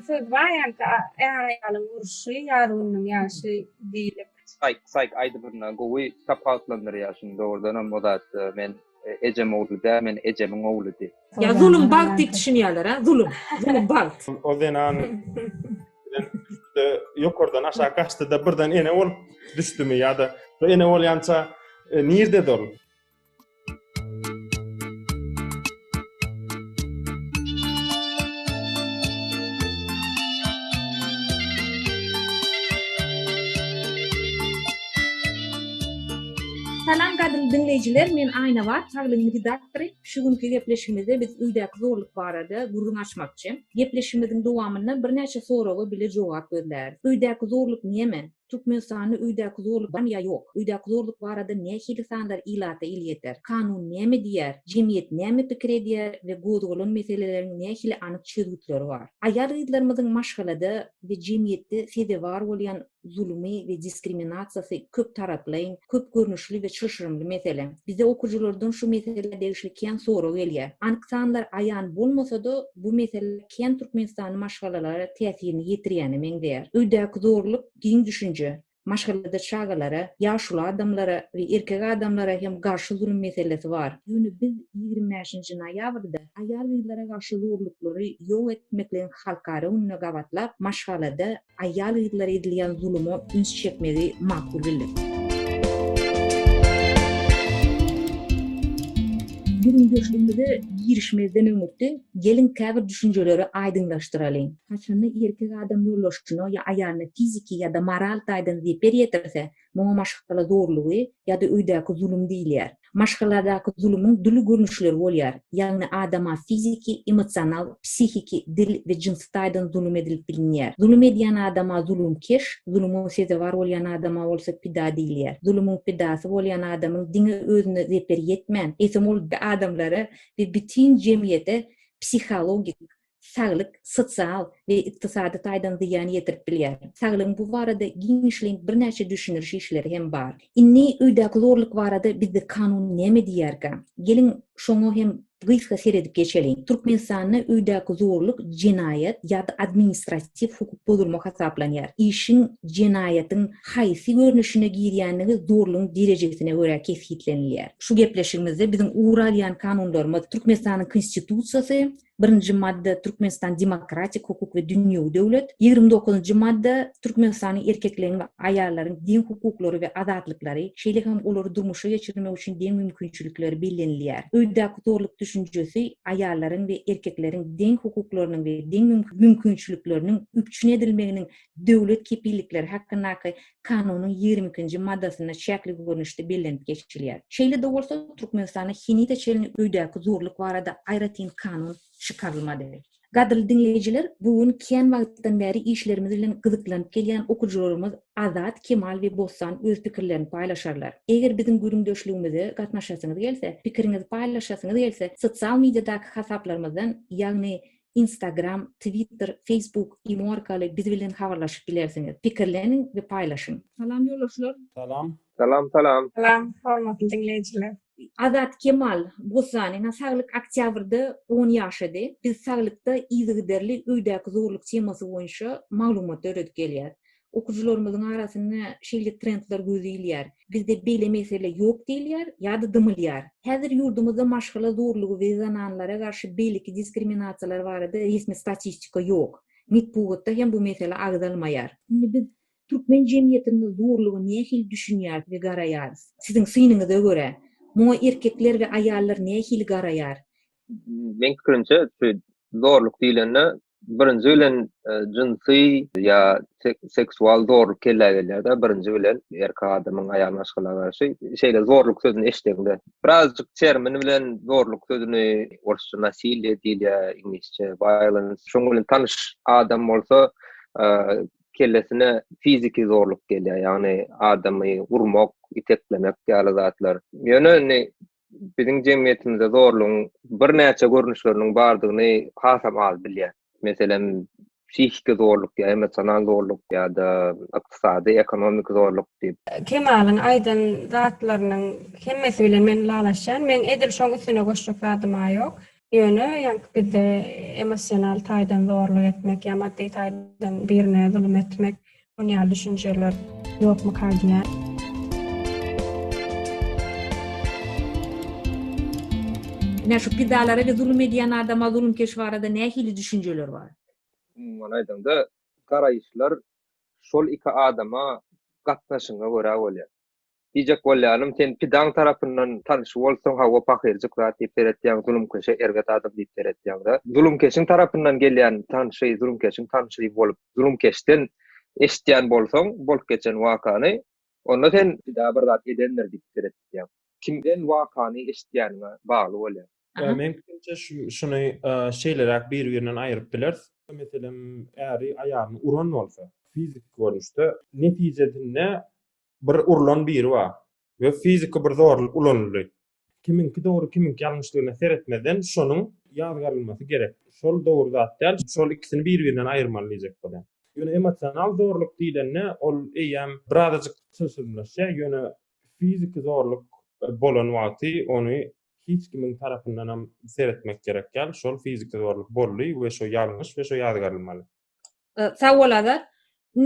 söz var yani ayalın vuruşu yarının yaşı değil. Sayk aydı birine gowy tapatlandır yaşında oradan o da men ejem oğlu da men ejemin oğlu di. Ya zulüm balt diye düşünüyorlar ha zulüm. Zulüm balt. O denan yukarıdan aşağı kaçtı da birden ene ol düştü mü ya da ene ol yansa nerede dur? Salam kadın dinleyiciler, men Ayna var, Tağlı'nın redaktörü. Şu günkü gepleşimizde biz üydeki zorluk barada gurrun açmakçı. Gepleşimizin dowamında bir neçe soruğa bile jogap berler. Üydeki zorluk neme? Türkmenistan'da üydeki zorluk var mı ya yok? Üydeki zorluk barada ne hili sanlar ilata ilyeter? Kanun neme diyer? Cemiyet neme pikir diyer? Ve godolun meselelerin ne hili anık çizgitleri var? Ayar ýylarymyzyň maşgalada ve cemiyette sede var bolan zulmi ve diskriminatsiyasy köp taraply, köp görnüşli ve şaşırımly mesele. Bize okujulardan şu mesele degişliken soru gelýär. Anyk sanlar ayan bolmasa-da bu mesele ken Türkmenistan maşgalalara täsirini ýetirýäni meňdeýär. Üýdäki zorluk giň düşünje. Maşgalada çağalara, yaşlı adamlara ve erkek adamlara hem karşı zulüm meselesi var. Ýöne biz 25-nji noýabrda ayal ýylara karşı zorluklary ýok etmekle halkara önüne gawatlap, maşgalada ayal ýylara edilýän zulüme üns çekmegi makul bildik. Bugün görüşümüzde girişmezden öňürde gelin käbir düşünjeleri aýdynlaşdyralyň. Haçany erkek adam ýollaşyna ya aýalyny fiziki ya da moral taýdan diýip ýetirse, muňa maşgala zorlugy ya da öýdäki zulüm diýilýär. Maşgaladaky zulümüň dili görnüşleri bolýar. Ýagny adama fiziki, emosional, psihiki, dil we jinsy taýdan zulüm edilip bilinýär. Zulüm edýän adama zulümkeş, zulümü seze var bolýan adama bolsa pida diýilýär. Zulümüň pidasy bolýan adamyň diňe özüne zeper ýetmän, esemol adamlara ve bütün cemiyete psikologik, saglyk, sosial ve iktisady taýdan ziýan ýetirip bilýär. Saglygyň bu barada giňişliň bir näçe düşünürşi işleri hem bar. Inni öýdäki zorluk barada bizde kanun neme diýärkä? Gelin şoňa hem gysga seredip geçelim. Türkmenistan'da öýdäki zorluk cinayet ya da administrativ hukuk bozulma hasaplanýar. İşin cinayetin haýsy görnüşine girýänligi zorlugyň derejesine göre kesgitlenilýär. Şu gepleşigimizde bizim uğralýan kanunlarymyz Türkmenistan'ın konstitusiýasy, 1-nji madda Türkmenistan demokratik hukuk ve dünýäwi döwlet, 29-njy madda Türkmenistanyň erkekleriň we aýallaryň diň hukuklary we azatlyklary, şeýle hem olary durmuşa geçirmek üçin diň mümkinçilikleri bellenilýär. Öýdäki zorluk düşünjesi aýallaryň we erkekleriň diň hukuklarynyň we diň mümkinçilikleriniň üpçün edilmeginiň döwlet kepillikleri hakyndaky kanunyň 22-nji maddasyna şäkli görnüşde bellenip geçilýär. Şeýle de bolsa Türkmenistanyň hinite çelini öýdäki zorluk barada aýratyn kanun çıkarılmadı. Gadrly dinleyijiler, bugün ken wagtdan beri işlerimiz bilen gyzyklanyp gelýän okujularymız Azat, Kemal we Bossan öz pikirlerini paýlaşarlar. Eger bizim göründöşligimizde gatnaşasyňyz gelse, pikiriňizi paýlaşasyňyz gelse, sosial mediadaky hasaplarymyzdan, ýagny Instagram, Twitter, Facebook, imo arkaly biz bilen habarlaşyp bilersiňiz. Pikirleriň we paýlaşyň. Salam ýoldaşlar. Salam. Salam, hormatly dinleyijiler. Azat Kemal Bosanyna saglyk oktýabrda 10 ýaşady. Biz saglykda izgiderli öýdäki zorluk temasy boýunça maglumat öýredip gelýär. Okujularymyzyň arasynda şeýle trendler gözüýilýär. Bizde beýle mesele ýok diýilýär ýa-da dymylýar. Häzir ýurdumyzda maşgala zorlugy we zananlara garşy beýleki diskriminasiýalar barada resmi statistika ýok. Mitbugatda hem bu mesele agzalmaýar. Biz türkmen jemgyýetiniň zorlugy nähil düşünýär we garaýar? Siziň synyňyza görä mu erkekler we aýallar nähil garaýar? Men pikirimçe zorluk diýilende birinji bilen jinsy ya seksual zorluk kelýärler, birinji bilen erkek adamyň aýal maşgala garşy şeýle zorluk sözüni eşitdiňde. Birazjyk termini bilen zorluk sözüni orusça nasilye diýilýär, inglizce violence. Şoň bilen tanyş adam bolsa kellesine fiziki zorluk gelýär, ýagny adamy urmak, iteklemek ýaly zatlar. Ýöne bizim jemgyýetimizde zorlugyň bir näçe görnüşleriniň bardygyny hasam az bilýär. Meselem psihiki zorluk ya emosional zorluk ya da iqtisadi ekonomik zorluk diýip. Kemal'ın aydın zatlarynyň hemmesi bilen men lalaşan, men edil şoň üstüne goşjak zadyma ýok. Yönü yani bir de emosyonel taýdan zorluk etmek ya maddi taýdan birine zulüm etmek onyal düşünjeler ýokmy kaldyň. Şu pidalara ve zulüm ediyen adama zulüm keşvarada ne hili düşünceler var? Mana aýdymda garaýyşlar şol iki adama gatnaşyňa görä bolýar. Diyecek bolýanym sen pidaň tarapyndan tanışyp bolsaň hawa pakyrjyk zat diýip beretýän zulümkeşe erget adam diýip beretýär. Zulümkeşiň tarapyndan gelýän tanışy zulümkeşiň tanışy bolup zulümkeşden eşitýän bolsaň bolup geçen wakany onda sen pida bir zat edenler diýip beretýär. Kimden wakany eşitýänine bagly bolýar. Aha. Men fikrimçe şunu şeylerak bir-birinden aýryp biler. Meselem äri aýagyny uran bolsa, fizik görüşde netijedinde bir urlan biri var ve fizik bir zorluk ulanıldy. Kiminki doğru kiminki ýalňyşlygyna seretmeden şonuň ýazgarylmasy gerek. Şol dogry zat däl, şol ikisini bir-birinden aýyrmalyjak bolan. Ýöne emosional zorluk diýilende ol eýem birazajyk çylşyrlaşýar. Ýöne fizik zorluk bolan wagty ony hiç kimin tarapyndan ham seretmek gerek ýal. Şol fizik zorluk boldy we şo ýalňyş we şo ýazgarylmaly. Sağ bolada.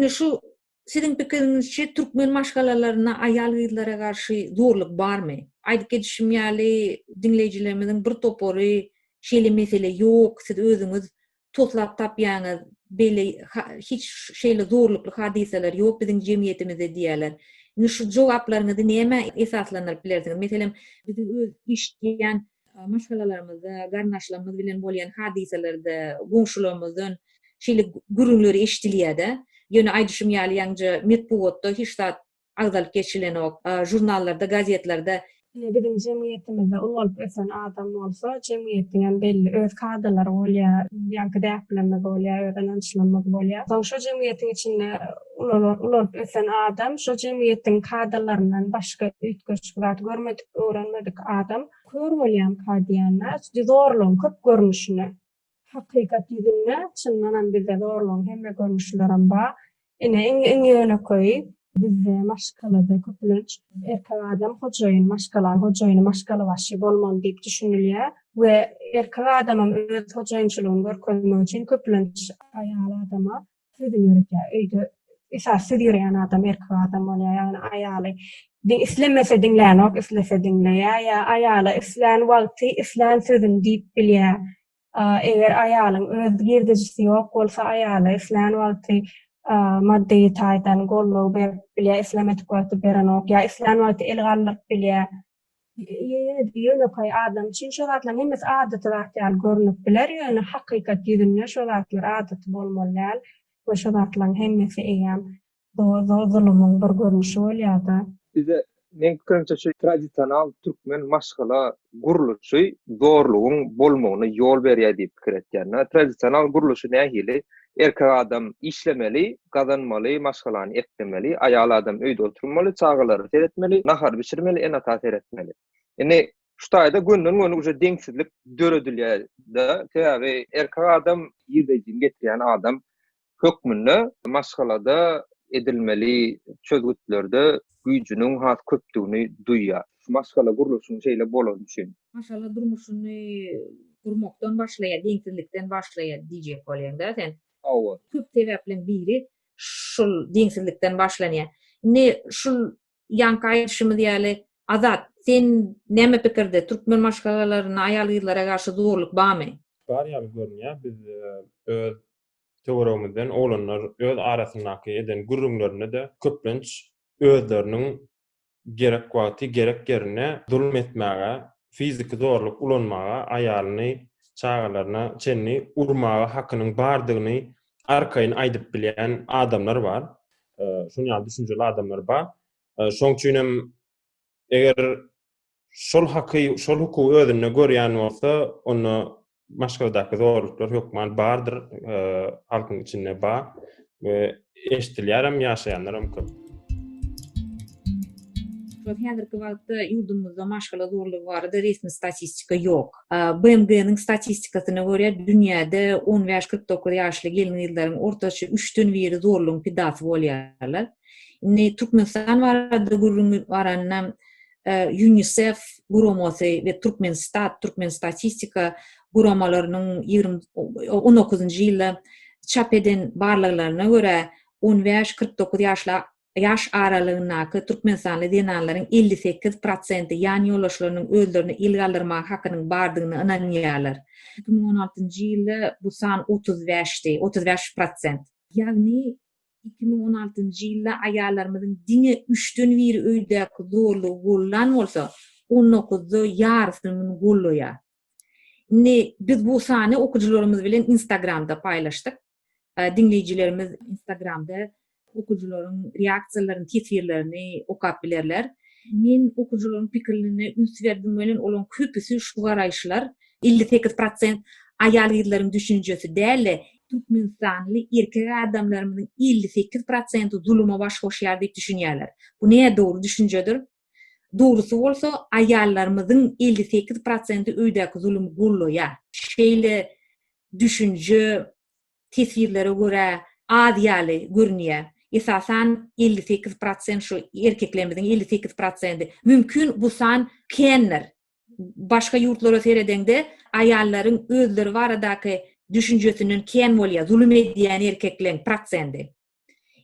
Şu sizin pikiriňizçe türkmen maşgalalaryna aýal gyzlara garşy zorluk barmy? Aýdyp geçişim ýaly dinleýijilerimizin bir topory şeýle mesele ýok, siz özüňiz toslap tapýaňyz, bele hiç şeýle zorlukly hadiseler ýok biziň jemgyýetimizde diýerler. Şu jogaplaryňyzy näme esaslandyryp bilersiňiz? Meselem bizim öz işleýän maşgalalarymyzda, garnaşlarymyz bilen bolýan hadiselerde goňşularymyzdan şeýle gürüňleri eşdilýär-de. Ýöne aýdyşym ýaly ýaňja metbuatda hiç zat agdalyp geçilen ok, jurnallarda, gazetlerde Bizim jemgyýetimizde ulup ösen adam bolsa, jemgyýetiň belli öz kadrlary bolýar, ýa-da däplenme bolýar, ýa-da anşlanma bolýar. Şo jemgyýetiň içinde ulup ösen adam, şo jemgyýetiň kadrlaryndan başga üýtgeçlik zat görmedik, öwrenmedik adam kör bolýan kadýanlar, zorluň köp görnüşine, hakykat ýüzüne çyndan bizde zorluň hemme görnüşlerim bar. Ine ýöne koýup bizde maşgalada köplenç erkek adam hojaýyn maşgala başy bolmaly diýip düşünülýär we erkek adamam öz hojaýynçylygyny görkezmek üçin köplenç aýal adama sözü ýöretýär. Öýde esas söz ýören adam erkek adam bolýar, ýani aýaly islemese dinlänok, islese dinleýär, ýa aýala islen wagty islen sözüni diýip bilýär. Eger aýalyň öz girdejisi ýok bolsa aýala islen wagty maddi taýdan gollug berip bilýär, islametik wagty berenok, ýa islen wagty elgarlyk bilýär. Ýöne koý adam üçin şo zatlaryň hemmesi adaty wagtýal görünip biler, ýöne hakykat ýüzünde şo zatlar adaty bolmaly we şo zatlaryň hemmesi eýem zulümüň bir görnüşi bolýar-da. Bize men fikrimçe şu tradisional türkmen maşgala guruluşy zorlugyň bolmagyna ýol berýär diýip pikir etýär. Tradisional guruluşy nähili? Erkek adam işlemeli, kazanmaly, maşgalany etmeli, aýal adam öýde oturmaly, çağılary seretmeli, nahar bişirmeli, enata seretmeli. Ene şu taýda günden güne uje deňsizlik döredilýär-de, täze erkek adam ýerdeýin getirýän adam hökmünde maşgalada edilmeli, çözgütlerde güýjüniň has köpdigini duýýar. Maşgala guruluşyny şeýle bolan üçin. maşallah durmuşyny gurmakdan başlaýar, deňsizlikden başlaýar diýjek bolýan-da sen. Awa. Köp sebäplen biri şol deňsizlikden başlanýar. Ne şol ýanky aýdyşymyz ýaly Azat, sen näme pikirde? Türkmen maşgalalaryna aýal gyzlara garşy zorluk barmy? Bar ýaly görünýär. Biz öz töweregimizden olanlar öz arasyndaky eden gürrüňlerini de köplenç özleriniň gerek wagty gerek yerine zulm etmäge, fizik zorluk ulanmaga, aýalyny çağalaryna çenni urmaga hakynyň bardygyny arkaýyn aýdyp bilýän adamlar bar. Şonu ýaly düşünjeli adamlar bar. Şoň üçin hem eger şol hukuky özüne görýän bolsa, onu maşgaladaky zorluklar hökmen bardyr, halkyň içinde bar we eşdilýär hem ýaşaýanlar hem köp. Häzirki wagtda ýurdumyzda maşgala zorlugy bardy, resmi statistika ýok. BMG'niň statistikasyna görä dünýäde 10-49 ýaşly gelin ýyllaryň ortaça 3-den biri zorlugyň pidasy bolýarlar. Türkmenistan barada gurrun baranam UNICEF, Guromosy ve Türkmen statistika guramalarının 19-njy ýylda çap eden barlyklaryna görä 15-49 yaş aralygyndaky türkmenstanly dinanlaryň 58% ýani ýoldaşlarynyň özlerini ilgallyrmak hakynyň bardygyny ynanýarlar. 2016-njy ýylda bu san 35%. Ýagny 2016-njy ýylda aýallarymyzyň diňe 3-den biri öýdäki zorlugy gollan bolsa 19-dy ýarysyny golloýar. Biz bu sany okujularymyz bilen Instagramda paýlaşdyk. Dinleyijilerimiz Instagramda okujularyň reaksiýalaryny, tesirlerini okap bilerler. Men okujularyň pikirlerini üns berdim bilen olan köpüsi şu garaýşlar 58% aýal gyzlaryň düşünjesi däl, türkmenstanly erkek adamlarymyzyň 58% zuluma baş goşýar diýip düşünýärler. Bu näme dogry düşünjedir? Dogrusu bolsa aýallarymyzyň 58% öýdäki zulüm golloýar. Şeýle düşünje tesirlere görä az ýaly görünýär. Esasan 58% şu erkeklerimizin 58%. Mümkün bu san kenler. Başka ýurtlara seredende aýallaryň özleri baradaky düşünjesinin ken bolýar, zulüm edýän erkekleriň prosenty.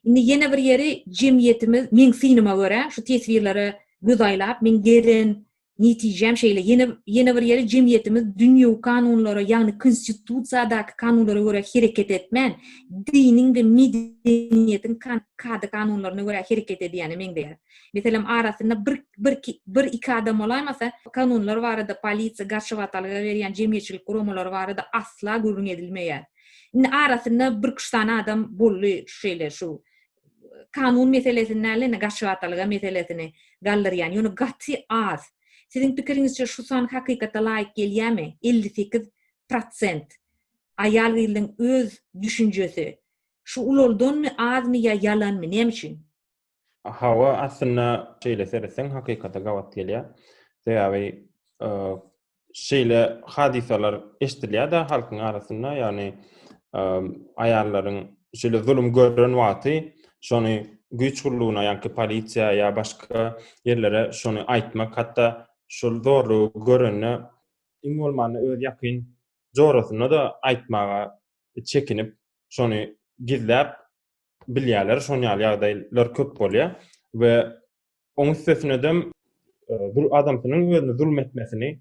Indi ýene bir ýeri jemgyýetimiz men synama görä şu tesirleri göz aýlap men geren netijem şeýle ýene bir ýeri jemgyýetimiz dünýä kanunlara, ýagny konstitusiýadaky kanunlara görä hereket etmän, diniň we medeniýetiň kanunlaryna görä hereket edýäni meňde. Meselem arasynda bir iki adam olaýmasa, kanunlar barada polisiýa gaşwatlyga berýän jemgyýetçilik guramalary barada asla görüň edilmeýär. Indi arasynda bir kuşdan adam bolly şeýle şu kanun meselesini näle gaşwatlyga meselesini gallyrýan, ýöne gaty az. Sizin pikiriňizçe şu san hakykata laýyk gelýärmi? 58% aýal gyzlaryň öz düşünjesi. Şu ulardan azmy ýa ýalanmy? Näme üçin? Hawa aslında şeýle seresen hakykata gawat gelýär. Täbi şeýle hadisalar eşdilýär da halkyň arasynda, ýani aýallaryň şeýle zulüm gören wagty şonu güç gurlugyna, ýa-ni polisiýa ýa başga ýerlere şonu aýtmak, hatda şol zorlugy görenne iň bolmany öz ýakyn jorasyna da aýtmaga çekinip şonu gizläp bilýärler, şonýal ýagdaýlar köp bolýar we onuň üstesine de bir adamsynyň özüne zulm etmesini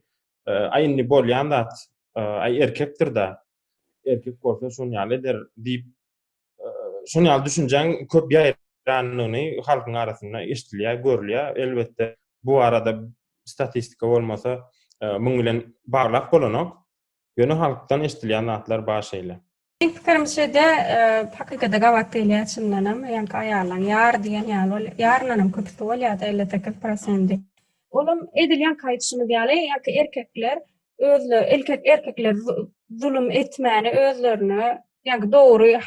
aýynly bolýan zat aý erkekdir da erkek bolsa şonýal eder diýip şonýal düşünjäň köp ýaýranlygyny halkyň arasynda eşdilýär, görülýär. Elbetde bu arada statistika bolmasa muň bilen baglap bolanok. Ýöne halkdan eşdilýän zatlar başaýla. Benim pikirimçe hakykata gawat gelýär çyndanam, ýa-ni aýallaryň ýar diýen ýarlanam köpüsi bolýar 58%. Olam edilýän kaýtşymy diýäle, ýa-ki erkekler zulüm etmäni özlerini ýa-ni dogry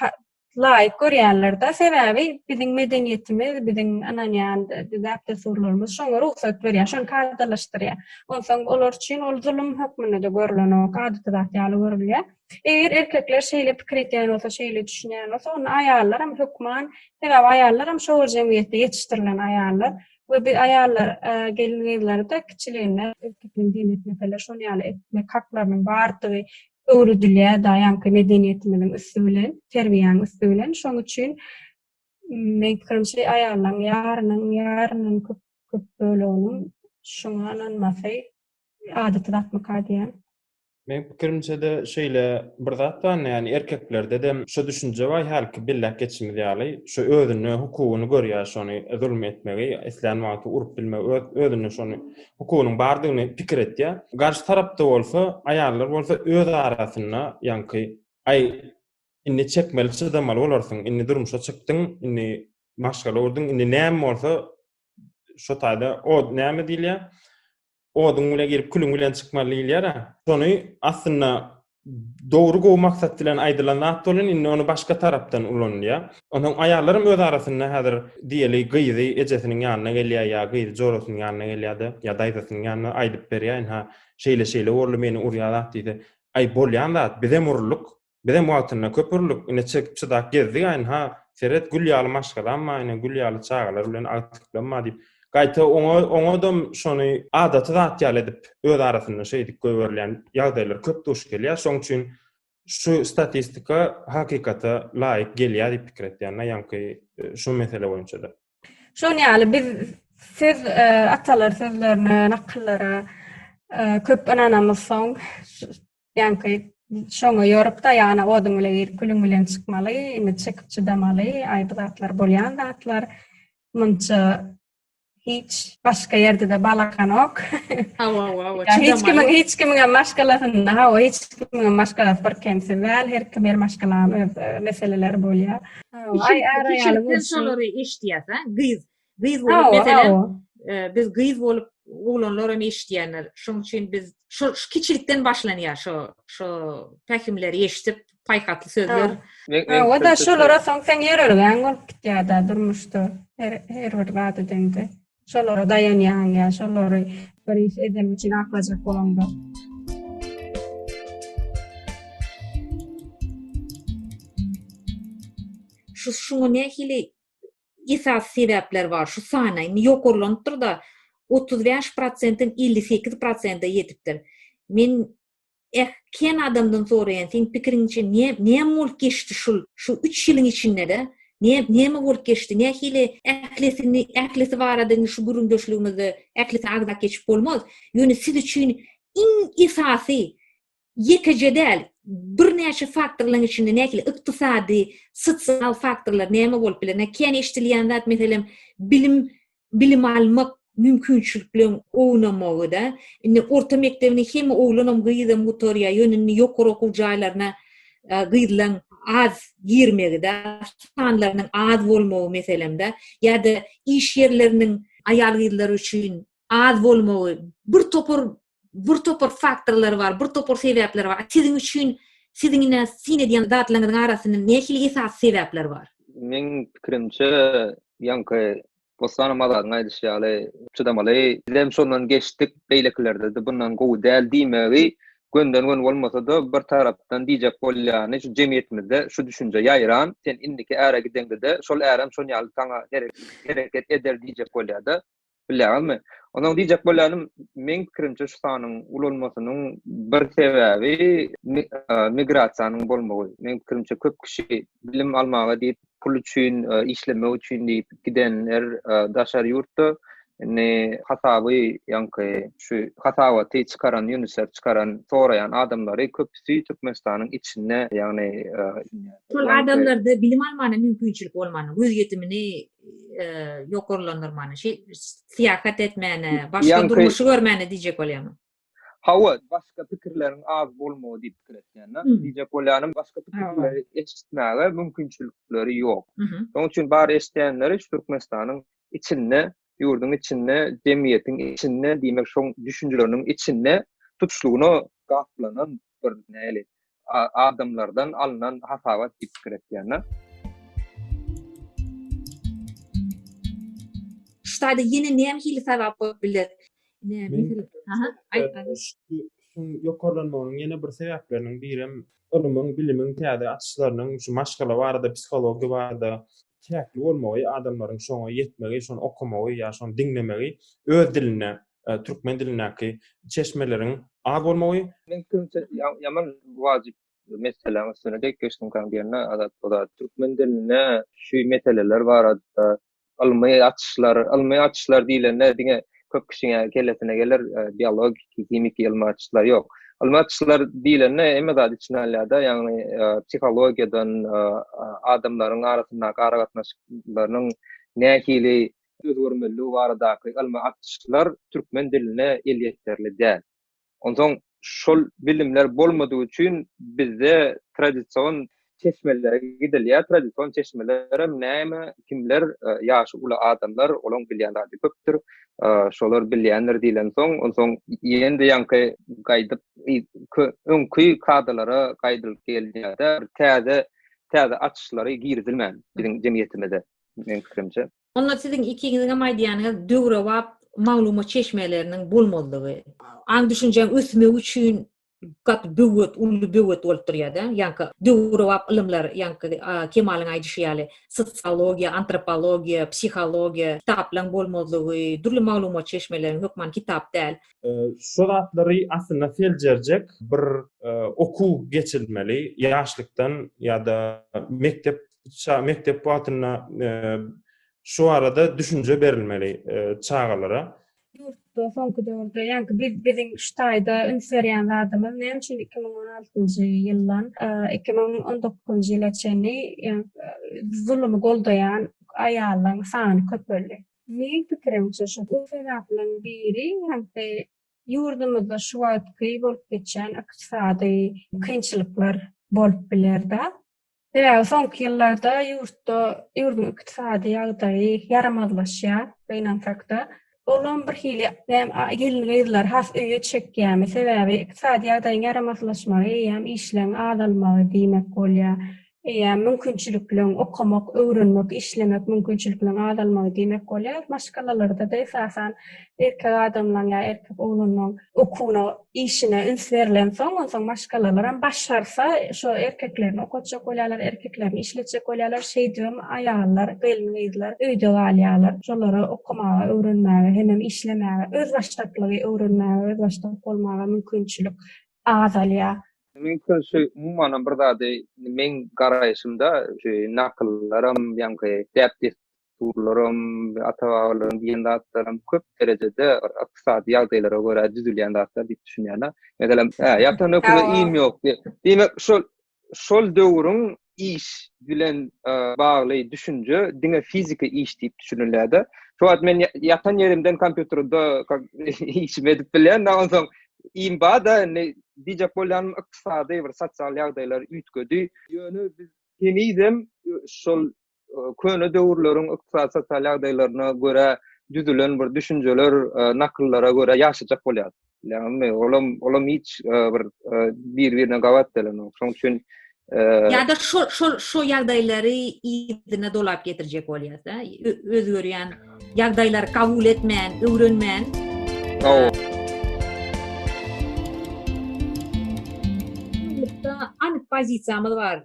laýyk görýärler-de. Sebäbi biziň medeniýetimiz, biziň ananýan düzäpde surlarymyz şoňa ruhsat berýär, şonu kaýdalaşdyrýar. Onsoň olar üçin ol zulüm hökmünde görülenok, adaty zat ýaly görülýär. Eger erkekler şeýle pikir etýän bolsa, şeýle düşünýän bolsa, onu aýallar hem hökman, sebäbi aýallar hem şol jemgyýetde ýetişdirilen aýallar we bir aýallar gelinlerinde kiçiliginde erkekliň dini meselesi şonu ýaly etmek haklarynyň bardygy öwrüdilýär da ýa-ni medeniýetimiziň üstünden, terbiýanyň üstünden. Şoň üçin men pikirimçe aýallaryň ýarynyň köp böleginiň şoňa ananmasy adaty zatmaka diýen. Men pikirimçe de şeýle bir zat var, ýani erkeklerde de şu düşünje var, halky billek geçimi diýäli, şu özüni hukugyny görýär, şonu zulm etmegi, islen wagty urup bilmegi, özüni şonu hukugynyň bardygyny pikir etýär. Garşy tarapda bolsa, aýallar bolsa öz arasynda, ýani ay inni çekmeli çydamaly bolarsyň, inni durmuşa çykdyň, inni maşgal boldyň, inni näme bolsa şu taýda o näme diýilýär? Oduň bilen gelip külüň bilen çykmaly diýilýär. Şonu aslında dogry gowy maksat bilen aýdylan zat bolan, indi onu başga tarapdan ulanýar. Onuň aýallarym öz arasynda häzir diýeli gyzy ejesiniň ýanyna gelýär, ýa gyzy jorasynyň ýanyna gelýärdi, ýa daýzasynyň ýanyna aýdyp berýär, şeýle urly meni urýar diýdi. Ay bolýan zat, bizem urluk, bizem wagtyna köp urluk, ine çydak gezdi, seret gülýaly maşgalanma, ine gülýaly çagalar bilen agtyklanma diýip Gaýta oňa da şonu adaty zat ýaly edip öz arasynda şeýdik göwürlen ýagdaýlar köp duş gelýär. Şoň üçin şu statistika hakykata laýyk gelýär diýip pikir etýär. Ýa-ni şu mesele boýunça da. Şonu ýaly biz siz atalar sözlerini, nakyllara köp önanamysoň, ýa-ni şoňa ýorup da ýa-ni oduň bilen külüň bilen çykmaly, indi çekip çydamaly, aýby zatlar bolýan zatlar. Munça hiç başka yerde de balakan ok. Hiç kimin maşgalasında, hiç kimin maşgalası bir kemsizler, her kim her maşgalam öz meseleler bolýar. Küçükten şolary eşdiýär, gyz bolup mesela biz gyz bolup oglanlara eşdiýänler. Şoň üçin biz şu kiçilikden başlanýar şu pähimleri eşdip paýkatly sözler. O da şolara soň sen ýerelgen bolup gitýär durmuşdy. Her bir wagty dende. Şolara dayanýan ýa şolary bir iş edem üçin aklajak bolanda. Şuňa nähili esas sebäpler bar. Şu sanaýny ýokurlandyr da 35%-den 58%-a ýetipdir. Men ken adamdan soraýan, sen pikiriňçe näme bolup geçdi şu 3 ýylyň içinde de? Näme bolup geçdi? Nähili ählisi baradyň şu gürüňdeşligimizde ählisi agzak geçip bolmaz. Ýöne siz üçin iň esasy ýekejedel bir näçe faktorlaryň içinde nähili ykdysady, sosial faktorlar näme bolup bilen? Ken eşdilýän zat meselem bilim almak mümkinçilik bilen ownamagy da. Indi orta mektebini hem oglanam gyýdam motorya ýönüni ýokary okuw jaýlaryna gyýdylan az girmegi de, sanlarynyň az bolmagy meselemde, ýa-da iş ýerleriniň aýal gyýdylary üçin az bolmagy, bir topor faktorlar bar, bir topor sebäpler bar. Siziň üçin siziňne sinediýän zatlaryň arasynda nähili esas sebäpler bar? Men pikirimçe ýa-ni Bostan madan aýdysýaly, çydamaly. Hem şondan geçdik, beýleklerde de bundan gowy däl diýmegi gönden gün bolmasa da bir tarapdan diýjek bolýany şu jemgyýetimizde şu düşünje ýaýran, sen indiki äre gidende de şol äram şol ýaly taňa hereket eder diýjek bolýar-da. Bilýärmi? Onuň diýjek bolýanym men pikirimçe şu sanyň ululmasynyň bir sebäbi migrasiýanyň bolmagy. Men pikirimçe köp kişi bilim almaga diýip pul üçin, işleme üçin diýip gidenler daşary ýurtda hasaby ýa-ni şu hasabaty çykaran, UNICEF çykaran, sorayan adamlary köpüsi Türkmenistanyň içinde, ýagny şol adamlarda bilim almana mümkinçilik bolmany, göz ýetimini ýokurlandyrmany, siýasat etmäne, başga durmuşy görmäne diýjek bolýarmy? Hawa başka pikirleriň az bolmagy diýip pikir etýän. Diýjek bolýanym başka pikirleri eşitmäge mümkinçilikleri ýok. Onuň üçin bary eşitýänleri Türkmenistanyň içinde, ýurdun içinde, jemgyýetiň içinde, diýmek şoň düşünjeleriniň içinde tutuşlugyny gaplanan bir näli adamlardan alynan hasabat diýip pikir etýän. Ştaýda ýene näme hili sebäp bolup biler? Ýokurlanmagyň ýene bir sebäplerinden birim ilmiň, bilimiň täze açyşlarynyň şu maşgala barada, psihologiýa barada çäkli bolmagy, adamlaryň şoňa ýetmegi, şonu okumagy ýa şonu dinlemegi, öz diline, türkmen dilinäki çeşmeleriň az bolmagy. Men kimse ýaman wajyp mesele üstüne geçdim kandyna da türkmen diline şu meseleler barada almy açyşlar diýilende diňe köp kişiňe kellesine gelir biolog, kimik ilmi açyşlar ýok. Almy açyşlar diýilende emme zat içinälerde ýagny psihologiýadan adamlaryň arasyndaky aragatnaşyklarynyň nähili özgörmeli baradaky almy açyşlar türkmen diline elýetderli däl. Ondan şol bilimler bolmadygy üçin bizde tradisiýon çeşmelere gidilýär. Tradisiýon çeşmelere näme kimler ýaşy ula adamlar olaň bilýänler köpdür. Şolar bilýänler diýilen soň ýende ýanky gaýdyp öňkü kadalara gaýdylyp gelýär-de täze açyşlary girdilmän biziň jemgyýetimizde men pikirimçe. Onda siziň ikiňiziň maýdýanyňyz döwre wap maglumat çeşmeleriniň bolmadygy, aň düşünjäň ösmek üçin gat ulu büwet bolup durýar-da. Ýa-ni döwrewap ilmler, ýa-ni Kemalyň aýdyşy sosiologiýa, antropologiýa, psihologiýa, kitaplaryň bolmazlygy, durly maglumat çeşmelerini hökman kitap däl. Şu zatlary aslında seljerjek bir okuw geçilmeli, ýaşlykdan ýa-da mektep wagtyna şu arada düşünje berilmeli çağalara. Yurtda soňky döwürde ýa-ni biziň ştaýda ünsverýän zadymyz näme üçin 2016-njy ýyldan 2019-njy ýyla çenli zulmy goldaýan aýallaryň sany köpeldi. Meň pikirimçe şu sebäplerden biri yurdumyzda şu wagtky bolup geçen ykdysady kynçylyklar bolup biler-de. Soňky ýyllarda ýurdun ykdysady ýagdaýy yaramazlaşýar beýnançakda. Olan bir hili gelin has öýe çekýärmi sebäbi ykdysady ýagdaýyň yaramazlaşmagy hem işleň azalmagy diýmek bolýar. Mümkinçiliklerin okumak, öwrenmek, işlemek mümkinçiliklerin azalmagy diýmek bolýar. Başgalarlarda da esasan erkek adamlaryň ýa erkek oglanlaryň okuwuna, işine üns berilen soň başgalar başarsa şo erkeklerini okutjak bolýarlar, erkeklerini işletjek bolýarlar, şeýdem aýallar, gelin-gyzlar öýde galýarlar. Şolara okumagy, öwrenmäge, hem işlemäge, öz başdaklygy öwrenmäge, öz başdak bolmagy mümkinçilik azalýar. Mümkin umuman bir zady men garaýşymda nakyllarym ýa-ni däpdesturlarym, ata-babalarym diýen zatlarym köp derejede ykdysady ýagdaýlara görä düzülýän zatlar diýip düşünýärler. Meselem, ýapdan öküne ilim ýok. Demek şol döwrüň iş bilen bagly düşünje diňe fiziki iş diýip düşünülýärdi. Şu wagt men ýatan ýerimden kompýuterda işimi edip bilen, ondan soň İmbada diyecek bolýan ykdysady bir sosial ýagdaýlar ütgedi. Ýöne biz temizem şol köne döwürleriň ykdysady sosial ýagdaýlaryna görä düzülen bir düşünjeler, nakyllara görä ýaşajak bolýar. Ýani olam hiç bir-birine gawat delen. Şoň üçin ýa-da şo ýagdaýlary ýygyna dolap getirjek bolýar-da. Özgörýän ýagdaýlary kabul etmän, öwrenmän. Anyk pozisiýamyz bar.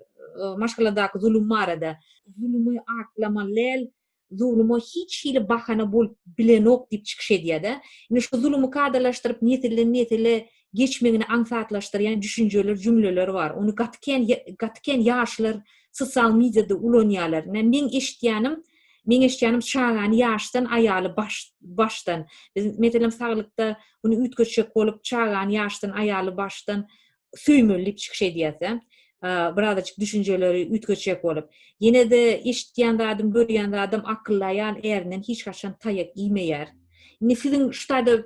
Maşgaladaky zulümlerde zulümy aklamalel, zulümy hiç hili bahana bolup bilenok diýip çykyş edýär-de. Ine şu zulümy kadalaşdyryp netile geçmegini aňsatlaşdyrýan düşünjeler, jümleler bar. Onu gatken ýaşlar sosial mediada ulanýarlar. Men eşitýänim çağan ýaşdan aýaly başdan. Biz meselem saglykda bunu ütgeçek bolup çağan ýaşdan aýaly başdan süýmelip çykyş edýärse, birazajyk düşünjeleri ütgeçek bolup, ýene de eşitýän adam, görýän adam akyllaýan erinden hiç kaçan taýak iýmeýär. Ine siziň ştaýda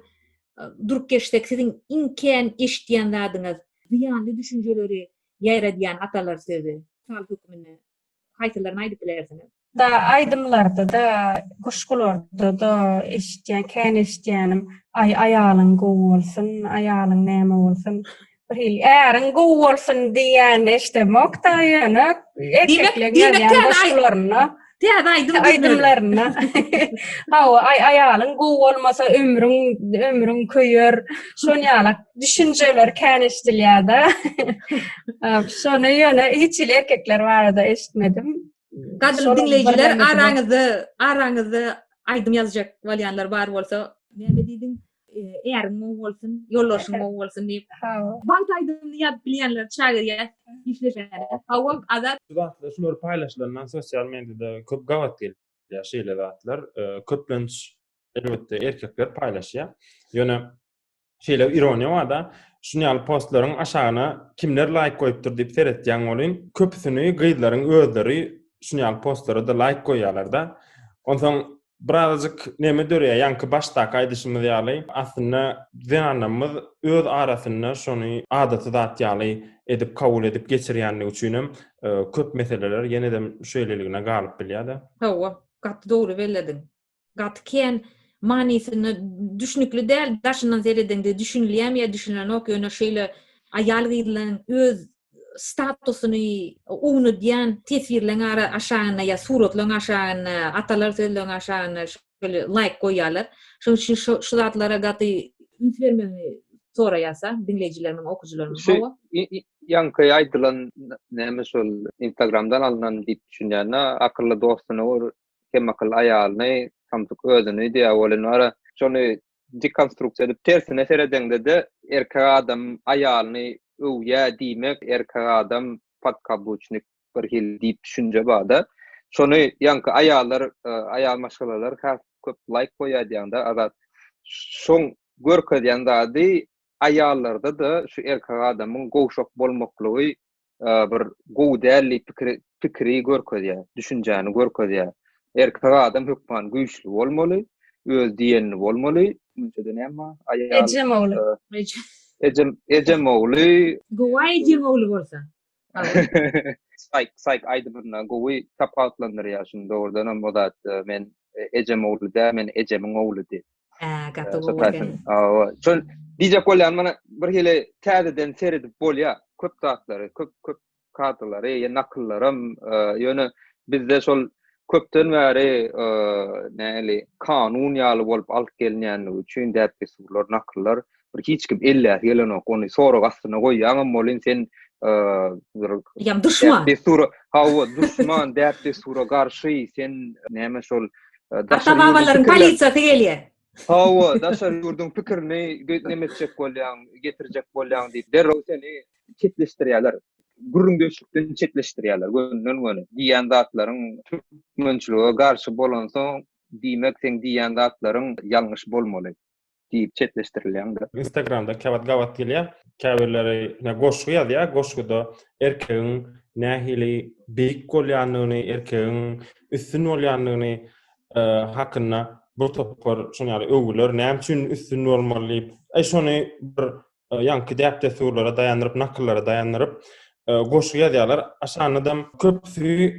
durup geçsek, siziň inken eşitýän adyňyz ýanly düşünjeleri ýaýradýan atalar sözi, sal hökmüne haýsylaryny aýdyp bilersiňiz? Da aýdymlarda da, goşgularda da eşitýän, eşitýänim aýalyň gowy bolsun, aýalyň näme bolsun. Ärin gowy bolsun diýende işte mokta ýöne erkeklerden goşgularyna aýdymlaryna aýalyň gowy bolmasa ömrüň köýer, şonýalak düşünjeler känişdirýär-de. Şonu ýöne hiç erkekler barada eşitmedim. Gadry dinleýijiler, araňyzda aýdym ýazjak bolýanlar bar bolsa, näme diýdiň? Ärin gowy bolsun, ýoldaşyň gowy bolsun diýip. Bant aýdymny ýadyp bilýänler çagyrýar, işleşýär. Hawa azat Şular paýlaşylan sosial mediada köp gawat gelýär şeýle zatlar. Köplenç elbetde erkekler paýlaşýar. Ýöne şeýle ironiýa bar-da, şunýal postlaryň aşagyna kimler like goýupdyr diýip seretýän bolyn, köpüsini gyzlaryň özleri şunýal postlara da like goýýarlar-da. Ondan birazajyk näme dörýär, ýa-ni başdaky aýdyşymyz ýaly, aslynda zanamyz öz arasynda şonu adaty zat ýaly edip kabul edip geçirýänligi üçin köp meseleler ýene-de şeýleligine galyp bilýär-de. Hawa, gat dogry belledin. Gatken manysyny düşnükli däl, daşyndan zereden-de düşünilýär ýa düşünlenok ýöne şeýle aýal gyzlaryň öz statusyny uny diýen tesirleňe aşagyna ýa suratlaryň aşagyna, atalar sözleriň aşagyna şöyle like goýýarlar. Şoň üçin şu zatlara gaty üns bermegi sonra yasa dinleyicilerimiň, okujularymyň Şu hawa. yankı aýdylan näme şol Instagramdan alınan diýip düşünýärne akylly dostuny or hem akylly aýalyny tamsyk özüni diýä bolan ara şonu dekonstruksiýa edip tersine seredeňde de erkek adam aýalyny öwýä diýmek erkek adam patkabuçnik bir hil diýip düşünje bada. Şonu yankı aýal maşgalalar köp like koýar diýende azat şoň görkezýän dy aýallarda da şu erkek adamyň gowşak bolmaklygy bir gowdäli pikri görkezýär, düşünjäni görkezýär. Erkek adam hökman güýçli bolmaly, öz diýenini bolmaly. Müňçe näme aýal ejemowly Goway jemowly bolsa. Sayk aýdymyna gowy tapatlandyrýar şunda ordan bodat men ejemowly da men ejemiň owly diýip. Gato bolgan. Şol diýjek bolýan mana bir hili täzeden seredip bolýar. Köp tatlary, köp kartalary, ýa nakyllarym, ýöne bizde şol köpden bäri näli kanun ýaly bolup alyp gelinýänligi üçin däpli surlar, nakyllar bir hiç kim elle gelenok ony sorag astyna goýýan bolyn sen Ýam düşman. Düşman däpli sura garşy sen näme şol Ata-babalaryň polisiýasy gelýär. Hawa daşar ýurdun pikirini nemetjek bolýan, getirjek bolýan diýip derrew seni çetleşdirýärler. Gürrüňdeşlikden çetleşdirýärler. Gönnün diýen zatlaryň türkmençiligi garşy bolan soň diýmek sen diýen zatlaryň ýalňyş bolmaly diýip çetleşdirilýär. Instagramda gavat gelýär. Käbirleri ne goşgu ýazýar, goşguda erkegiň nähili beýik bolýanlygyny, erkegiň üstün bolýanlygyny hakyna bu topar şonu öwüler näme üçin üstün bolmaly. Şonu bir ýanky däpde surlara dayandyryp, nakyllara dayandyryp goşgu ýazýarlar. Aşanydam köpsü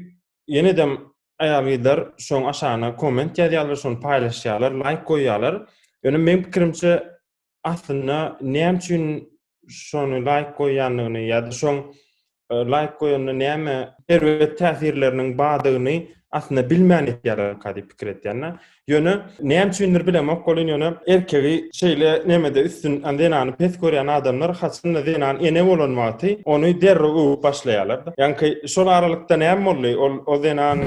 ýenedem aýallar şoň aşana komment ýazýarlar, şonu paýlaşýarlar, like goýýarlar. Ýöne men pikirimçe aslında näme üçin şonu like goýanlygyny ýa-da şoň like goýanyny näme erwet täsirleriniň badygyny aslında bilmän etýärler kady pikir etýärler. Ýöne näme üçindir bilemek bolýan ýöne erkegi şeýle nämede üstün andenany pes görýän adamlar haçynda denan ene bolanmagy ony derrew başlaýarlar. Ýani şol aralykda näme boldy? O denan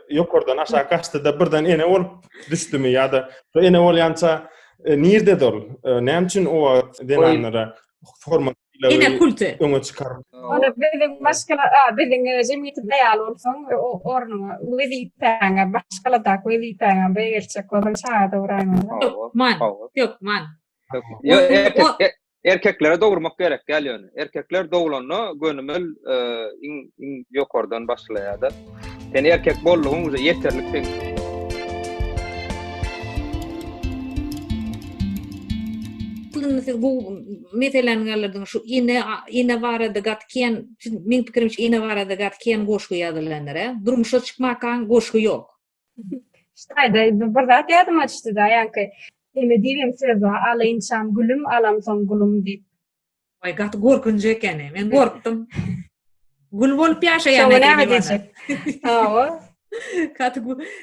ýokardan aşağı kaçtı da birden ene olup düşdümi ýa-da ene bolýança nirdedir? Näme üçin o denanlara format Ene kulty. öňe çykaryp. Ona bizim başkala bizim jemiyeti daýal bolsaň ornuňa wezipäňe başkala da wezipäňe beýerçek bolan çaýda uraýman. Yok man. Erkeklere dogurmak gerek gelýär. Erkekler dogulanyny gönümel ýokardan başlaýar. Sen erkek bollugyň ýeterlik sen. Bu meselen galardyň şu ine barada gatken men pikirimçe ine barada gatken goşgu ýadylanlar. Durmuşa çykmakan goşgu ýok. Şaýda bir zat ýadyma düşdi da ýanky eme diýem söz alynçam gülüm alamsam gülüm diýip. Ay gat gorkunç ekeni. Men gorkdum. Gül bolup ýaşaýan. Şoňa näme diýjek? Hawa.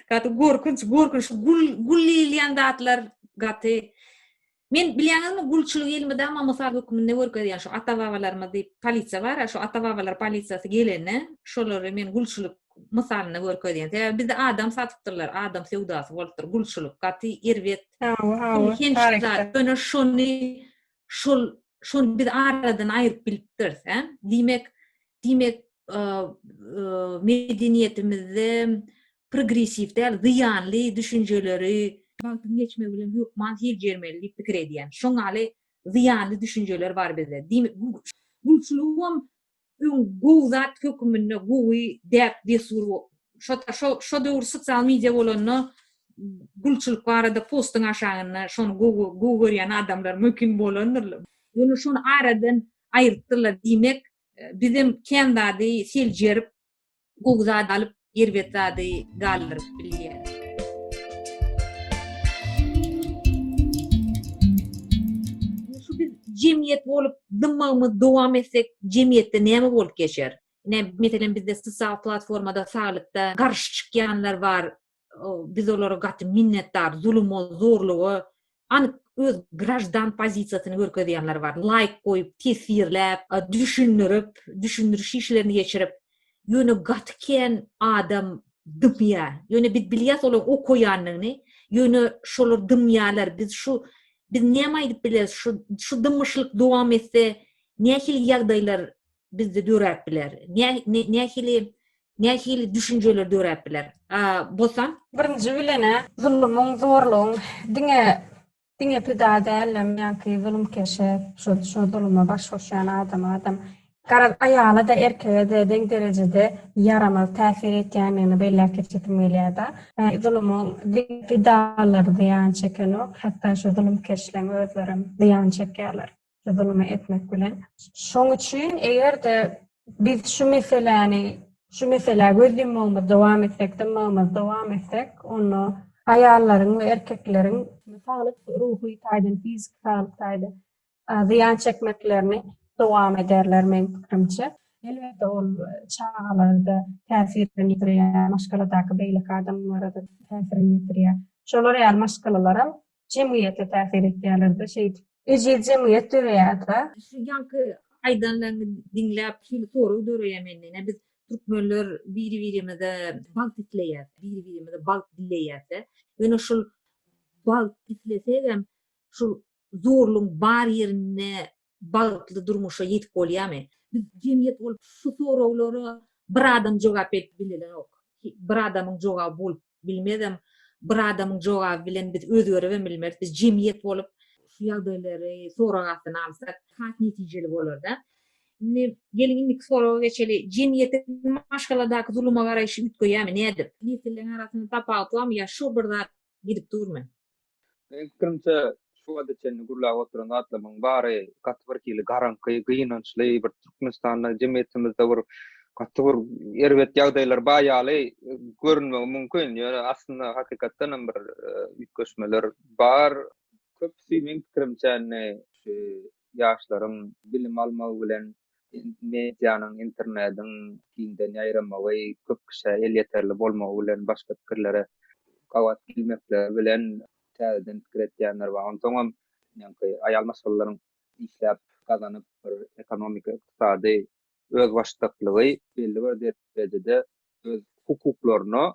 Gat gorkunç gül ýan datlar gaty. Men bilýäňizmi gülçilik ilmide ama mysal hökmünde görkezýän şu ata-babalarymyz diýip polisiýa bar, şu ata-babalar polisiýasy gelende şolary men gülçilik mysalyny görkezýän. Sebäbi bizde adam satypdyrlar, adam sewdasy bolupdyr, gülçilik gaty erwet. Hawa. Ýöne şol biz aradan aýryp bilipdir, Diýmek medeniýetimizde progressiw däl, ziýanly düşünjeleri wagtyň geçme bilen hökman hirjermeli diýip pikir edýän. Şoňaly ziýanly düşünjeler bar bizde. Diýmek gülçiligim gowzat hökmünde gowy däp desuru. Şo döwür sosial media bolanyny gülçilik barada postyň aşagyna şonu gow görýän adamlar mümkin bolandyr. Ýöne şonu aradan aýrypdyrlar diýmek bizim kendady seljerip gowzat alyp yerwetdi galdyryp bilýär. Cemiyet bolup dymymy dowam etsek cemiyetde näme bolup geçer? Meselen bizde sosial platformada sağlykda garşy çykýanlar bar. Biz olara gaty minnetdar, zulüm, zorlugy anyk öz grajdan pozisiýasyny görkezýänler bar. Like koýup, tesirläp, düşündürüş işlerini geçirip, ýöne gatken adam dymýa. Ýöne biz bilýäs olan o koýanlygyny, ýöne şolar dymýalar. Biz näme aýdyp bilýäs? Şu dymyşlyk dowam etse, nähili ýagdaýlar bizde döräp biler. Nähili düşünjeler döräp biler. Bosan? Birinji bilene zulmyň, zorlugyň diňe pida dällem, ýa-ni zulm keşep, şu zulma baş goşan adam garaz aýala da erkeğe de deň derejede yaramaz täsir etýänini belläp geçirmeli-de. Zulmyň pidalar diýen çekeni, hatda şu zulm keşleň özlerim diýen çekýärler. Zulmy etmek bilen. Şoň üçin egerde biz şu mesele gözlemimiz dowam etsek, onu aýallaryň we erkekleriň sağlyk ruhy taýdan, fizik sağlyk taýdan ziýan çekmeklerini dowam ederler men pikirimçe. Elbetde ol çağalarda täsirini ýitirýär, maşgaladaky beýlek adamlara da täsirini ýitirýär. Şolar ýa maşgalalara jemgyýete täsir etýärler-de jemgyýet döreýär-de. Şu ýanky aýdanlaryny dinläp, şol soru döreýär. Biz türkmenler biri-birimize bal ditleýär, biri-birimize bal dileýärse, ýöne şol bal ditlesegem, şol zorluň bar ýerine bagtly durmuşa ýetip bolýarmy? Biz jemgyýet bolup şu sorawlary bir adam jogap edip bilenok. Bir adamyň jogap bolup bilmedem, bir adamyň jogap bilen biz özgörebe bilmerik. Biz jemgyýet bolup şu ýagdaýlary soragasyny alsak, has netijeli bolar-da. Gelin indik soraga geçeli, jemgyýete maşgaladaky zuluma garaýşy ütgeýärmi, nädir? Nesilliň arasyny tapawtlam ýa şu birden gidip durmy? Fikrimçe şu adetçe gurlap oturan atlamyň bary gatwyrkili garanky, gynançly bir Türkmenistanda jemgyýetimizde bir gatwyr erbet ýagdaýlar baýaly görünmegi mümkin. Ýöne aslynda hakykatdan bir ütgeşmeler bar. Köpsi men fikrimçe ýaşlaryň bilim almagy bilen medianyň, internetiň kinden ýaýramagy, köp kişi el ýeterli bolmagy bilen başga pikirlere gawat bilmekle bilen täzeden pikir etýänler bar. Ondan ýa-ni aýal masalalaryň işläp gazanyp bir ekonomik, ykdysady öz başlyklygy belli bir derejede öz hukuklaryny,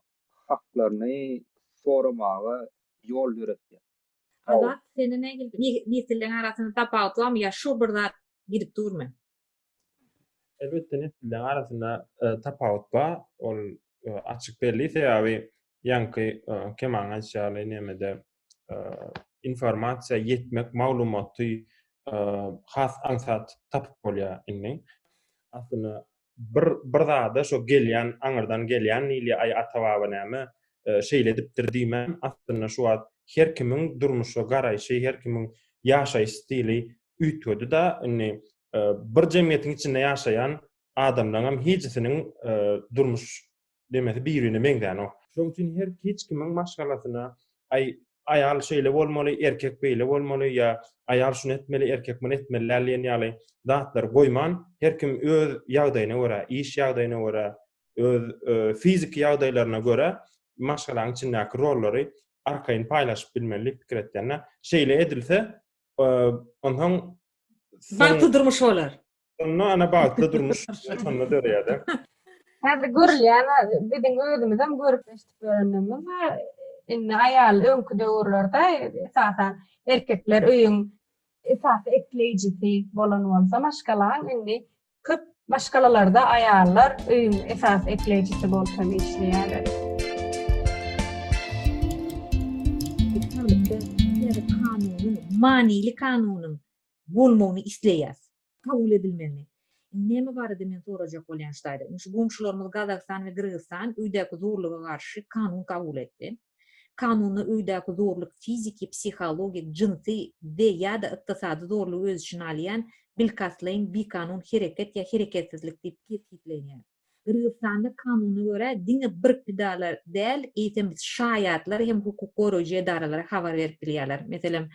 haklaryny soramagy ýol ýöretýär. Azat seni nesilliň arasyny tapawtlam ýa şu birden gidip durmy? Elbette nesilliň arasyna tapawutba ol açyk belli sebäbi ýanky kemaň aýşaly nemede informasiýa ýetmek, maglumaty has ansat tapyp bolýar inni. Aslında bir zada şo gelýän, aňyrdan gelýän ýyly ay atawaba näme şeýledipdir diýmem. Aslında şu wagt her kimiň durmuşa garaýşy, her kimiň ýaşaýyş stili ütgödi da inni bir jemgyýetiň içinde ýaşaýan adamlaryň hiçsiniň durmuş demesi birine meňdäno. Şoň üçin her hiç kimiň maşgalasyna aýal şeýle bolmaly, erkek beýle bolmaly ýa aýal şunu etmeli, erkek bunu etmeli diýen ýaly zatlar goýman, her kim öz ýagdaýyna görä, iş ýagdaýyna görä, öz fizik ýagdaýlaryna görä maşgalaryň içindäki rollary arkaýyn paýlaşyp bilmeli pikir etýänler. Şeýle edilse, ondan Bagtly durmuş bolar. Onda ana bagtly durmuş sonuna döreýär. Häzir görülýän, biziň özümizem görüp eşitip öğrenmemiz var. Aýal öňkü döwürlerde esasen erkekler öýüň esasy eklejisi bolan bolsa, maşgalaň indi köp maşgalalarda aýallar öýüň esasy eklejisi bolsa işleýärler. Manili kanunyň bolmagyny isleýär. Kabul edilmeli. Näme barada men sorajak bolýan şaýda. Şu gomşularymyz Gazakistan we Kyrgyzstan öýdäki zorluga garşy kanun kabul etdi. Kanuny öýdäki zorluk fiziki, psihologik, jinsy we ýa-da ykdysady zorlugy öz içine alýan bilkaslyň bir kanun hereket ýa hereketsizlik diýip ketgilenýär. Kyrgyzstanda kanuny görä diňe bir pidalar däl, eýtem şaýatlar hem hukuk goraýjy edaralary habar berip bilýärler. Meselem,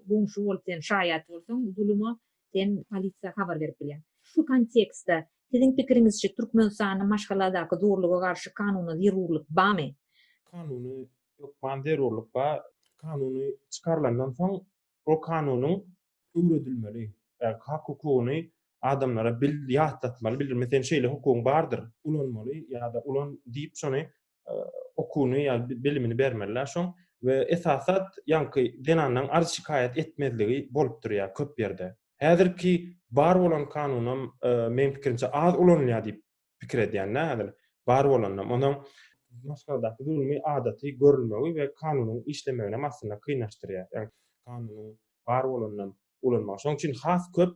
gomşu bolup sen şaýat bolsaň, zuluma sen polisiýa habar berip bilýär. Şu kontekstde siziň pikiriňizçe Türkmenistanyň maşgaladaky zorluga garşy kanuny zerurlyk barmy? Kanuny yok, man zerurlyk bar. Kanuny çykarlandan soň o kanunyň öwredilmeli. Hak hukugyny adamlara ýatlatmaly, bildirmesen şeýle hukugyň bardyr, ulanmaly ýa-da ulan diýip şonu okuny ýa bilimini bermeliler şoň we esasat ýanky denandan arz şikayet etmezligi bolup durýar köp ýerde. Häzirki bar bolan kanunam men pikirimçe az ulanýar diýip pikir edýänler häzir. Bar bolanam onuň Moskawdaky zulmy adaty görülmegi we kanunyň işlemegine massana kynlaşdyrýar. Yani kanunyň bar bolanam ulanmagy. Şoň üçin has köp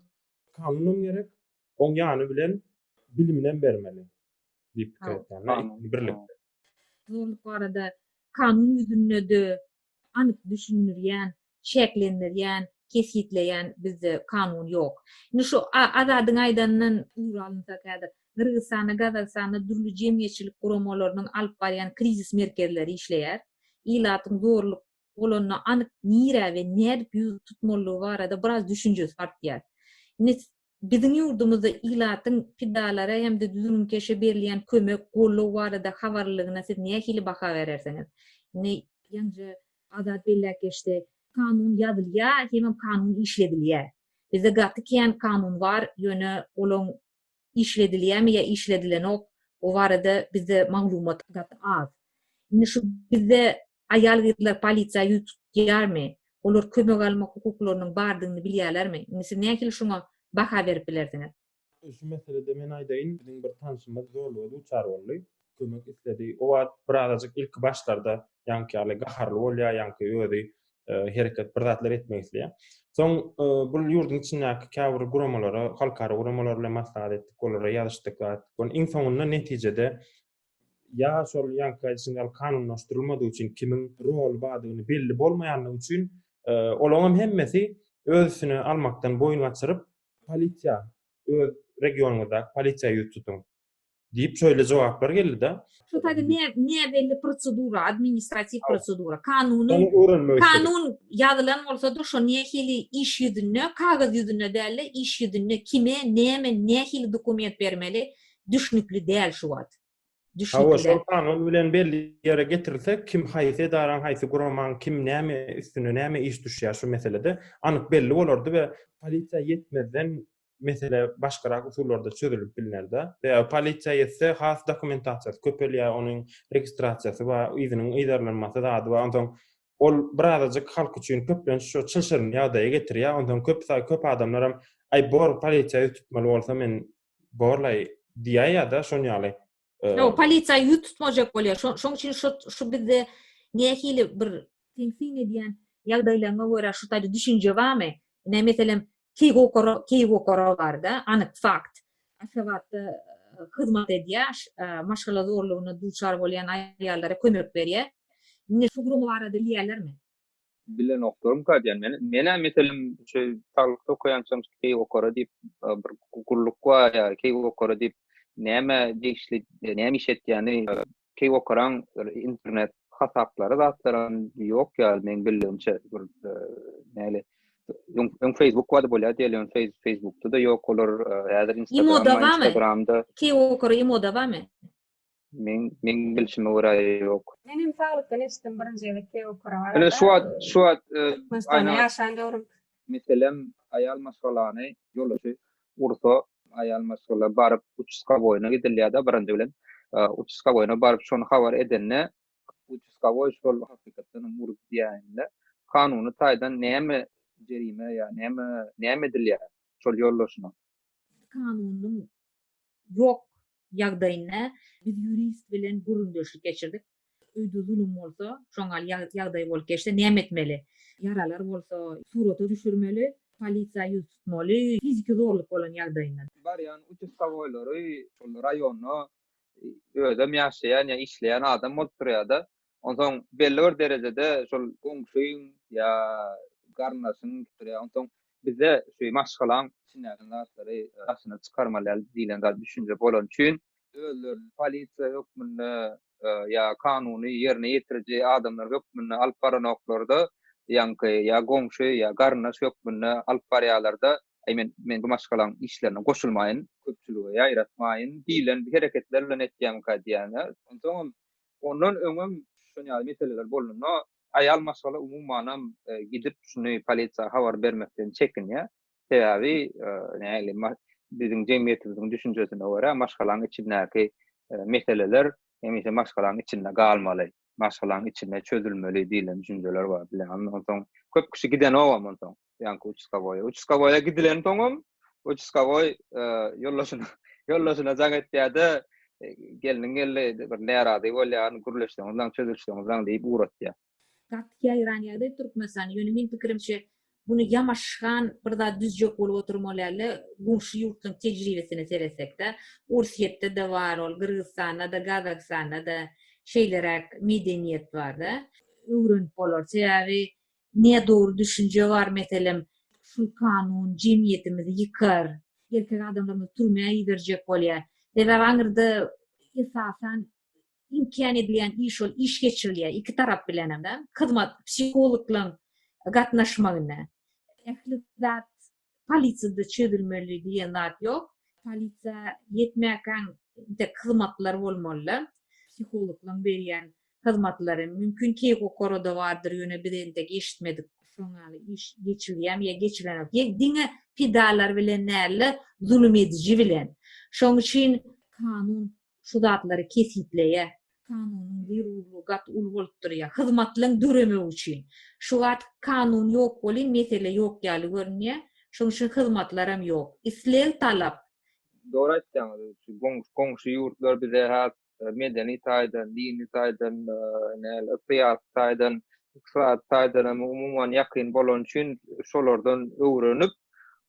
kanunum gerek, oň ýany bilen biliminen bermeli diýip pikir edýänler. Birlikde. Zorluk arada kanun yüzünde de anyk düşünürýän, şeklendirýän, kesitleýän bizde kanun ýok. Indi şu azadyň aýdanyň uralynsa kädir. Kırgızstanda, Gazakstanda dürli jemgyýetçilik guramalarynyň alyp barýan krizis merkezleri işleýär. Ilatyň zorluk bolanyna anyk nire we nädip ýüz tutmalygy barada biraz düşünje sartýar. Bizim ýurdumyzda ilatyň pidalary hem de düzgünkeşe berilýän kömek, golluk barada habarlygyna siz nähili baha berersiňiz? Ýa-da azat belläkeşde kanun ýazylýar, hem kanun işledilýär. Bizde gatyken kanun bar, ýöne olaň işledilýärmi ýa işledilenok, o barada bizde maglumat az. Indi şu bizde aýal gyzlar polisiýa tutýarmy? Olar kömek almak hukuklarynyň bardygyny bilýärlermi? Indi siz nähili şoňa baha berip bilersiňiz? Şu meselede men aýdaýyn, biziň bir tanşymyz zorlugy duçar boldy. Kömek istedi. O wagt birazajyk ilk başlarda ýanky ýaly gaharly bolýar, ýanky özi hereket bir zatlar etmek isleýär. Soň bu ýurdun içindäki käbir guramalara, halkara guramalara bilen maslahat etdik, olara ýazyşdyk. Iň soňunda netijede ýa şol ýanky aýdysynda kanunlaşdyrylmadygy üçin kimiň rol badygyny belli bolmaýanlygy üçin olaryň hemmesi özüni almakdan boyun gaçyryp polisiýa öz regionunda polisiýa ýüz tutun diýip şöyle jogaplar geldi-de. Şu taýda ne belli prosedura, administrativ prosedura, kanun ýazylan bolsa da şo nähili iş ýüzüne, kagaz ýüzüne däl, iş ýüzüne kime, näme, nähili dokument bermeli, düşnükli däl şu wagt. Şol kanun bilen belli ýere getirilse, kim haýsy edaran, haýsy guraman, kim näme üstüne näme iş düşýär şu meselede anyk belli bolardy we polisiýa ýetmezden mesele başgarak usullarda çözülüp bilinerde. Ve polisiýa ýetse has dokumentasiýasy köpelýär, onuň registrasiýasy we iziniň ýerlenmesi zady we ondan ol birazajyk halk üçin köplen şu çylşyryň ýagdaýa getirýär. Ondan köp adamlar ay bor polisiýa tutmaly bolsa men borlay diýär ýa-da şonu ýaly. Polisiýa ýüz tutmajak bolýar. Şoň üçin şu bizde nähili bir teňsin edýän ýagdaýlarga görä şu taýda düşünje barmy? Meselem Keyhokora var da, anyk fakt. Aşavatda hyzmat edýär, maşgala zorlugyna duçar bolýan aýallara kömek berýär. Indi şu gurum barada bilýärlermi? Bilen oktorum kadyan mena meselem şu taglykda okuyançam Keyhokora diýip bir guruluk var ya, Keyhokora diýip näme diýişli, näme iş etýäni Keyhokoraň internet hasaplary zatlaryň ýok ýa men bilýänçe bir näle Facebook wada bolýar diýelim, Facebook'ta da ýok olar, häzir Instagram'da. Keyhokora imoda barmy? Men bilşime görä ýok. Benim sağlıktan istim birinci Keyhokora var. Ene şu at Aynen yaşanıyorum. Meselem ayal masalany ýolaşy ursa ayal masala barıp uçuşka boyuna gidilýär da birinji bilen. Uçuşka boyuna barıp şonu habar edenne uçuşka boy şol hakykatdan murup diýende kanuny taýdan näme jerime ýa näme edilýär şol ýollaşyna. Kanunyň ýok ýagdaýyna biz jurist bilen gurundaşlyk geçirdik. Öýde zulüm bolsa, şoňa ýagdaý bolup geçse näme etmeli? Yaralar bolsa surata düşürmeli, polisiýa ýüz tutmaly, fiziki zorluk bolan ýagdaýynda. Barýan uçuşka boýlary şol raýonda özüm ýaşaýan ýa işleýän adam bolup durýar da. Ondan belli bir derejede şol goňşyň ýa garnaşyň türe ondan bize şu maşgalan sinägenleri asyna çykarmaly diýilen zat düşünje bolan üçin özler polisiýa hökmünde ýa kanuny ýerine ýetiriji adamlar hökmünde alyp baranoklarda ýanky ýa goňşy ýa garnaş hökmünde alyp barýarlarda men bu maşgalan işlerine goşulmaýyn, köpçüligi ýaýratmaýyn diýilen bir hereketler bilen etýän kadýany. Ondan öňüm şonu ýaly meseleler bolunna ayal masala umumanam gidip şunu polisiýa habar bermekden çekinýär. Sebäbi näle bizim jemgyýetimizin düşünjesine görä maşgalaň içindäki meseleler hemişe maşgalaň içinde galmaly, maşgalaň içinde çözülmeli diýilen düşünjeler bar bilen. Ondan soň köp kişi giden owaman soň. Ýa-ni uçuska boýa gidilen soňam uçuska boy yollaşyna jaň etýärde geldi bir nerady bolýan gurleşden ondan çözülşden ondan diýip uğratýar. Taktiýa ýaranýardy Türkmenistan. Ýöne men pikirimçe bunu ýamaşgan bir da düzjek bolup oturmalarly gurşy ýurtlaryň tejribesine seresek-de Ursiýetde de bar ol, Gyrgyzstanda da, Gazakstanda da şeýlerek medeniýet bar-da. Öwrenip bolar. Sebäbi ne dogry düşünje bar meselem şu kanun jemgyýetimizi ýykar. Erkek adamlaryny türmäge ýiberjek bolýar. Sebäbi aňyrda esasan imkan edilen iş ol, iş geçirilýär iki tarap bilen hem de. Hyzmat psikologlaryň gatnaşmagyna. Ähli zat polisiýada çözülmeli diýen zat ýok. Polisiýa ýetmäkäň de hyzmatlar bolmaly. Psikologlaryň berýän hyzmatlary mümkin ki gokoroda bardyr ýöne birinde geçitmedik. Şoňaly iş geçirilýär ýa geçirilýär. Diňe pidalar bilen näle zulüm edici bilen. Şoň üçin kanun şu zatlary kesitleýär. Kanunyň zerurlugy gat ul bolup durýar. Hyzmatlaryň düremi üçin. Şu wagt kanun ýok bolýan, mesele ýok ýaly görünýär. Şoň üçin hyzmatlaram ýok. Isleýän talap. Doğru aýtdyňyz. Goňşy ýurtlar bize hat medeni taýdan, dini taýdan, näle ykdysat taýdan, iqtisat taýdan umuman ýakyn bolan üçin şolardan öwrenip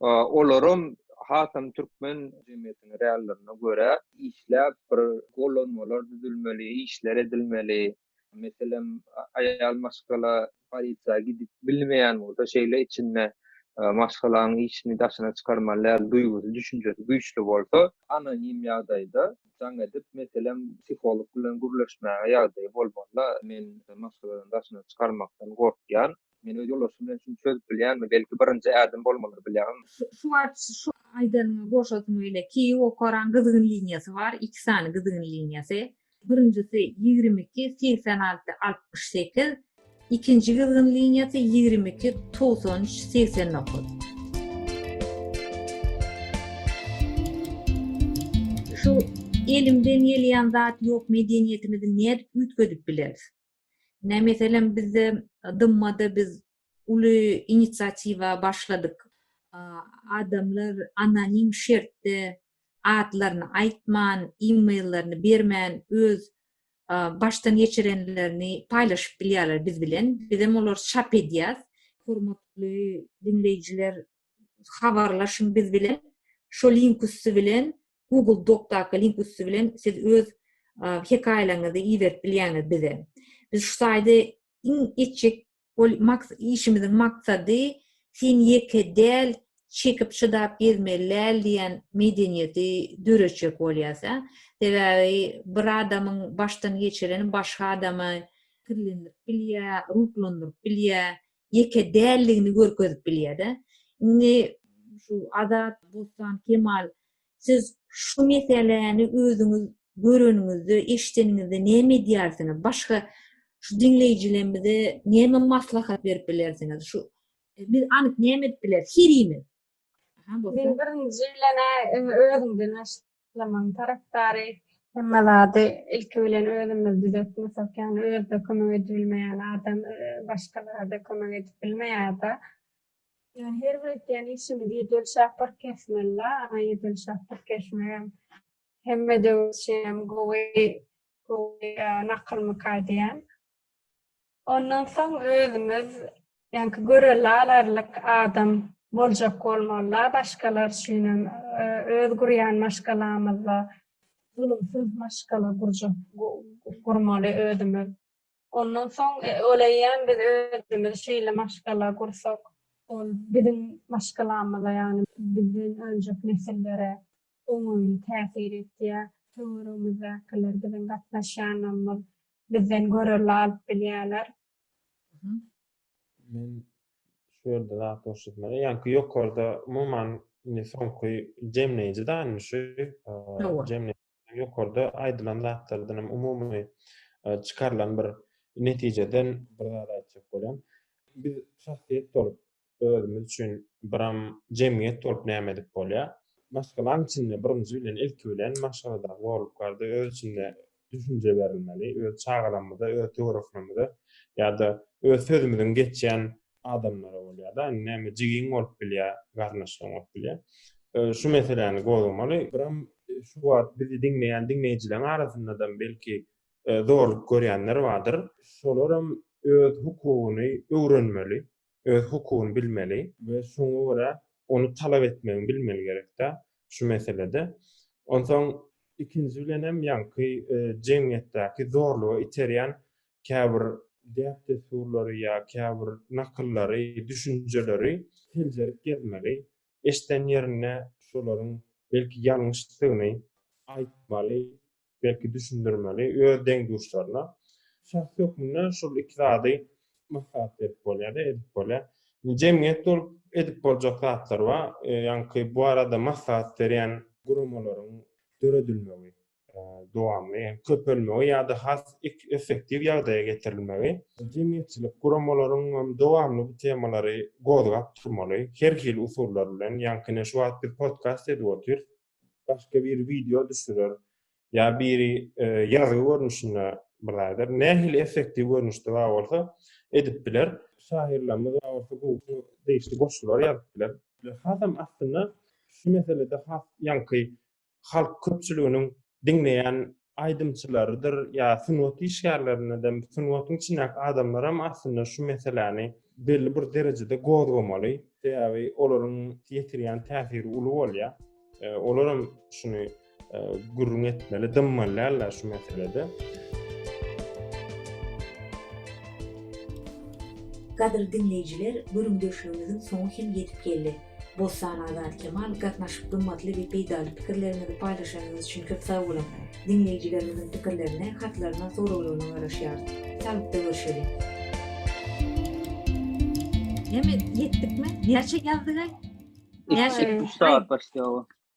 olaram Hatam Türkmen jemgyýetiniň reallaryna görä işläp bir gollanmalar düzülmeli, işler edilmeli. Meselem ayal maşgala polisiýa gidip bilmeýän bolsa şeýle içinde maşgalaň işini daşyna çykarmalar, duýgusy, düşünjesi güýçli bolsa, anonim ýagdaýda jaň edip meselem psikolog bilen gurleşmäge ýagdaý bolmanda men maşgalaň daşyna çykarmakdan gorkýan. Men öz ýoldaşymdan şunu çözüp bilýänmi, belki birinji ädim bolmaly bilýän. Şu aýdan goşatmy ile ki o koran gyzgyn liniýasy bar, iki sany gyzgyn liniýasy. Birinjisi 22 86 68, ikinji gyzgyn liniýasy 22 93 89. Şu elimden gelýän zat ýok medeniýetimizi näde ütgedip bileriz. Ne meselem bizde Dymmada biz uly inisiatiwa başladyk. Adamlar anonim şertde adlaryny aýtman, e-maillerini bermän, öz baştan geçirenlerini paýlaşyp bilýärler biz bilen. Bizem olar çap edýär. Hormatly dinleýijiler, habarlaşyň biz bilen. Şo link üstü bilen, Google Doc'daky link üstü bilen siz öz hekaýalaryňyzy iýerip bilýäňiz bize. Biz şu saýda etjek işimizin maksady sen ýekedel çekip çydap gezmeler diýen medeniýeti döreçek bolýasa, sebäbi bir adamyň baştan geçireni başga adamy kirlendirip bilýär, ruhlandyryp bilýär, ýekedelligini görkezip bilýär-de. Indi şu Azat Bostan Kemal, siz şu meseleni özüňiz göreningizde, eşiteniňizde näme diýärsiňiz? Başga şu dinleýijilerimize näme maslahat berip bilersiňiz? Şu biz anyk näme edip biler? Hirimiz. Men birinji ilene özümden başlamaň tarapdary hemme zady ilki bilen özümiz düzeltmesek, ýani özde kömek edilmeýän adam başgalarda kömek edip bilmeýär-de. Ýani her bir etýän işimiz ýedil şahbar kesmeli, ana ýedil şahbar kesmeýän hemme de şeýem gowy nakylmy kaýdýan. Ondan soň özümiz ýani görelerlik adam boljak bolmaly, başgalar üçin öz gurýan maşgalamyzda zulümsiz maşgala gurmaly özümiz. Ondan soň olaýan biz özümiz şeýle maşgala gursak, ol bizim maşgalamyza ýani bizden öňjek nesillere oňuň täsir etýär. Töwerimize kiler bilen gatnaşanlar bizden görerler bilýärler. Men şöyle zat boşlukmary. Ýani ýokarda umuman soňky jemleýijidan şu jemleýiji ýokarda aýdylan zatlardan umumy çykarlan bir netijeden bir zat aýtjak bolam. Biz şahsiýet bolup özümiz üçin biram jemgyýet bolup näme edip bolýar. Maşgalan içinde birinji bilen ilki bilen maşgalada bolup gardy öz içinde düşünje berilmeli, öz çağalanmada, öz teograflamada ýa-da öz sözümizden geçýän adamlara bolýar-da, näme jigiň bolup bilýär, garnaşlaň bolup bilýär. Şu meseleni goýmaly, biram şu wagt bizi dinleýän dinleýijilerin arasyndan belki zorluk görýänler bardyr. Şolaram öz hukugyny öwrenmeli, öz hukugyny bilmeli we şoňa görä onu talap etmegi bilmeli gerek-de şu meselede. Ondan ikinji bilen hem ýanky jemgyýetdäki zorlugy iterýän käbir däpde surlary ýa käbir nakyllary, düşünjeleri teljerip gezmeli. Eşden ýerine şolaryň belki ýalňyşlygyny aýtmaly, belki düşündirmeli, öz deňduşlaryna. Şahsy ökümden şol iki zady maslahat berip bolýar-da, edip bolýar. Jemgyýet bolup edip boljak zatlar bar. Ýanky bu arada maslahat berýän gurumalaryň döredilmegi, dowamly köpelmegi ýa-da has effektiv ýagdaýa getirilmegi. Jemgyýetçilik gurumalaryň dowamly bu temalary gozgap durmaly. Her hil usullar bilen, ýanky şu wagt bir podcast edip otur, başga bir video düşürer. Ya biri yazı görnüşünde biraydır. Nähil effektiv görnüşde var olsa edip biler. Şahirlerimiz var olsa bu değişik boşlular yazıp biler. Hazam aslında şu meselede ýanky halk köpçüliginiň dinleýän aýdymçylarydyr ya sunwat işgärlerinde sunwatyň içindäki adamlar hem aslında şu meseleni belli bir derejede gozgamaly. Täbi olaryň ýetirýän täsiri uly bolýar. Olaram şunu gurrun etmeli, dımmalarlar şu meselede. Kadir dinleyijiler, göründüşlüğümüzün soňu hem yetip geldi. Bossan Azat Kemal gatnaşyp gymmatly we peýdaly pikirlerinizi paýlaşanyňyz üçin köp sag bolun. Dinleyijilerimizin pikirlerine, hatlaryna, soraklaryna garaşýar. Salpda görüşelim. Hem yetdikmi? Gerçek yazdyk. Gerçek 3 saat başlaýar.